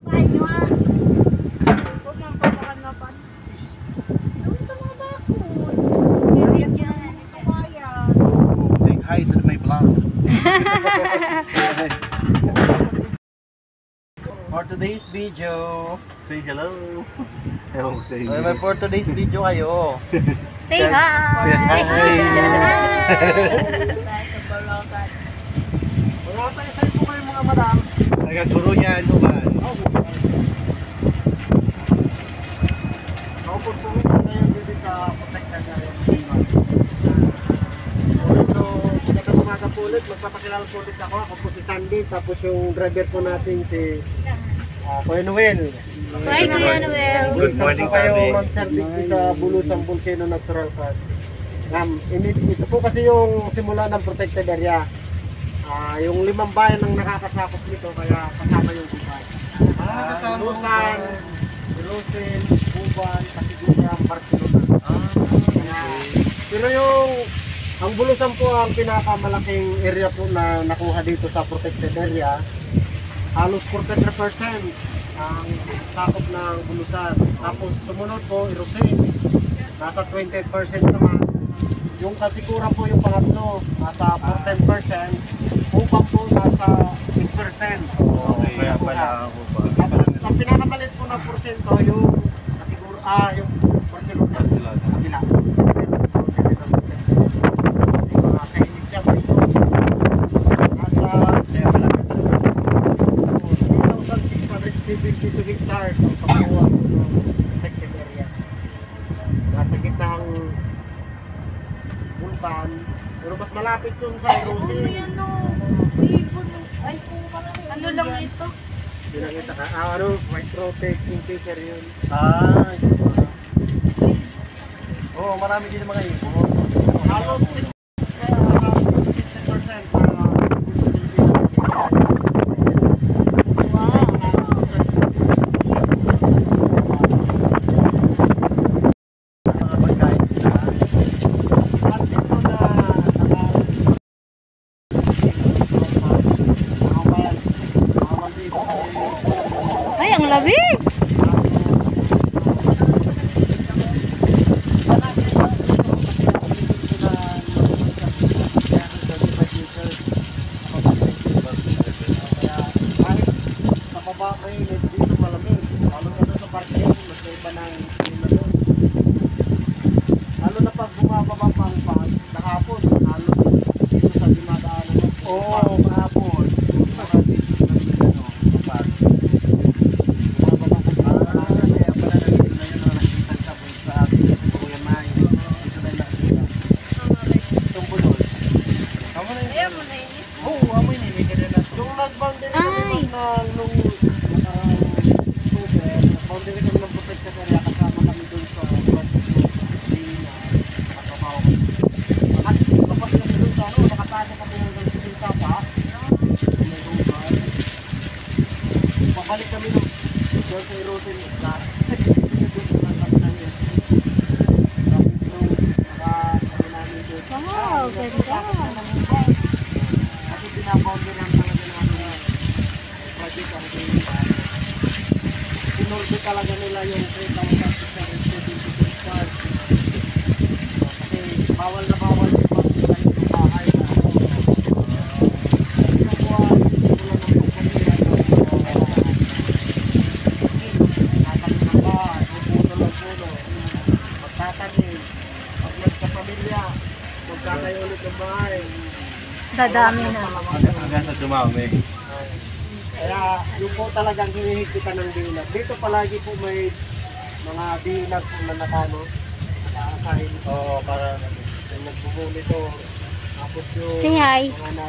Ay, nyo ah. Huwag nang papakanapan. Doon sa mga bakod. Iyak yan. Kaya. Saying hi to my vlog. For today's video, say hello. Hello, say hello. For today's video kayo. Say hi. Say hi. Wala tayo sa'yo po kayo mga madam. Nagaguro niya ano ba? Naupot po kayo dito sa protection na yung team. So, nagkabumaga po ulit, magpapakilala po ulit ako. Ako po si Sandy, tapos yung driver po natin si Kuya Noel. Hi, Kuya Noel. Good morning, po kayo Tabi. mag-service sa Bulusang Volcano Natural Park. Ito po kasi yung simula ng protected area. Yung 5 bayan ang nakakasakop nito, kaya kasama yung Buban. Busan, Ilosin, Buban, Kasiguran, Barcelona. Pero ang Bulusan po ang pinakamalaking area po na nakuha dito sa protected area. Halos 43% ang sakop ng Bulusan. Tapos sumunod po, Ilosin, nasa 28% naman. Yung Kasiguran po yung pangatlo, nasa 14%. Upang po nasa 8%. Okay, kaya pala ako pa. Tapos ang pinakamalit po na porsyento yung Kasiguro, yung Barcelona. Sila. Kabila. Sa init siya po ito. Nasa 3,672 hectares ang pagkakuha ng protected area. Nasa gitnang Bulban. Pero mas malapit yung sa Erosin. Ano lang ito? Pinakita ka, white rotate yung teacher yun. Oo, marami din mga ipo. Halos 60% Ay, ang lamig. Lalo na pag bumababa pang pag kahapon, lalo dito sa dinadaanan ng Kahapon. Ayaw mo na yun. Oo, amoy na hindi ka na nato. Yung nag-boundary Ay. kami nung nag-boundary kami ng protected area, kasama kami dun sa kapag kami dun sa nakatago kami hanggang sa Sapa. Pabalik kami ng dun sa Erosin na Wow, ganda. kasi pinaboundary lang talaga namin project ang pinuldo talaga nila yung 3,672 hectares. Kasi bawal na bawal yung pagkakas ng bahay na kinukuha ng kumpanya tatanim ng bahay, pupuno ng puno, magtatanim, pag nagkapamilya, magkakayo ulit ng bahay. Dadami na. Hanggang sa dumami. Kaya yung po talagang hinihigpitan ng dilag. Dito palagi po may mga dilag po na nakano, nakakain. Oo, para Yung nagbubuli to. Tapos yung Say hi. mga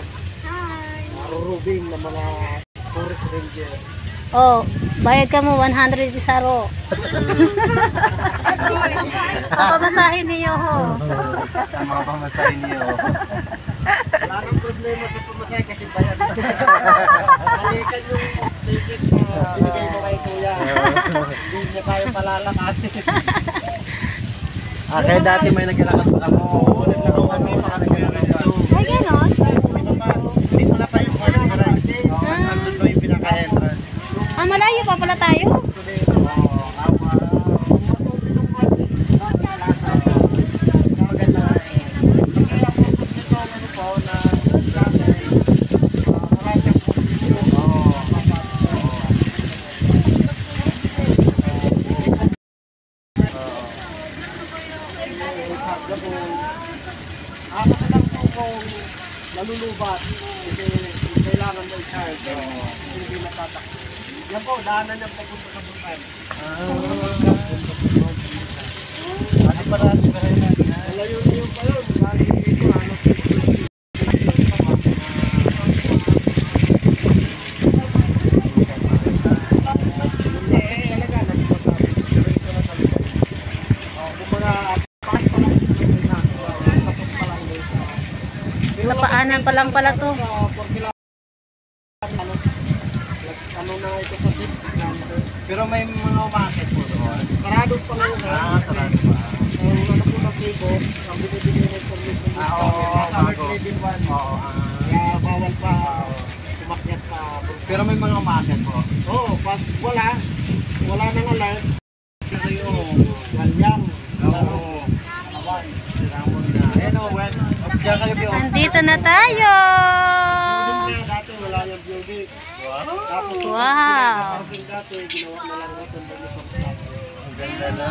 narurubing na mga forest ranger. Oh, bayad ka mo 100 isaro. Papamasahin niyo ho. ang mga pamasahin niyo. Wala nang problema sa pumasay kasi bayan. Balikan yung ticket na binigay mo kay kuya. Hindi niya tayo palalakasin. Kaya dati may naglalakad pa ako. Oo, naglakaw kami, makalagay dito. Ay, ganon? Hindi pala pa yung ano, nandun pa yung pinaka-entrance. Ah, malayo malayo pa pala tayo. Kasi lang po kung nalulubat, kasi kailangan mo i-charge, hindi natatakbo. Yan po, daanan niya papunta sa bukan. Ano parati ba rin natin? Malayo na yun pa yun. Galing dito, ano Napaanan pa lang pala to. Ano na ito sa 6 numbers. Pero may mga umakit po doon. Sarado pa lang yun. Sarado pa. Ang ano po na pico, ang binibigay na information dito. Sa level 1. Kaya bawal pa umakyat pa. Pero may mga umakit po. Oo, pag wala nang alert. Yung Galyang. Oo. Siramon na. Ayan o, when diyan kayo yung Nandito na tayo. Dati wala yung building. Tapos Wow. dati ginawa na lang natin dito sa ang ganda na.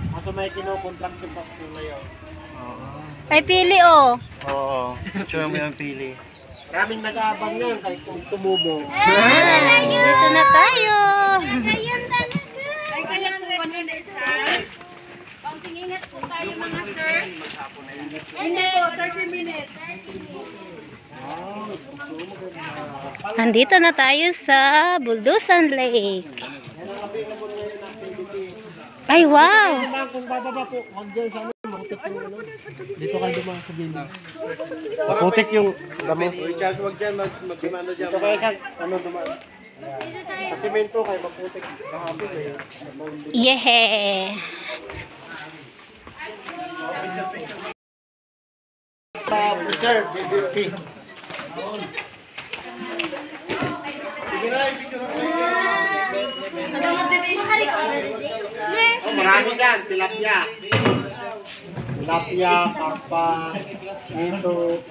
Kaso may kino-contraction pa po ngayon. Oo. Ay, pili oh. Oo. Sure mo yung pili. Maraming nag-aabang yan kahit kung tumubo. Nandito na tayo. Ayun talaga. Ay, kaya po ba nila isa? Pangtingingat po tayo mga sir. Hindi po, 30 minutes. Nandito na tayo sa Buldusan Lake. Ay, wow. Kung bababa po, wag dyan sa ano, makutik yung ano. Dito kayo dumaan sa building. Makutik yung damo. Richard, wag dyan, mag-dimano dyan. Dito kayo sa ano dumaan. Sa simento kayo, makutik. Kahapon eh. Yeah. Preserve, DBP. Oh, marami yan, tilapia. Tilapia, kapa, ito.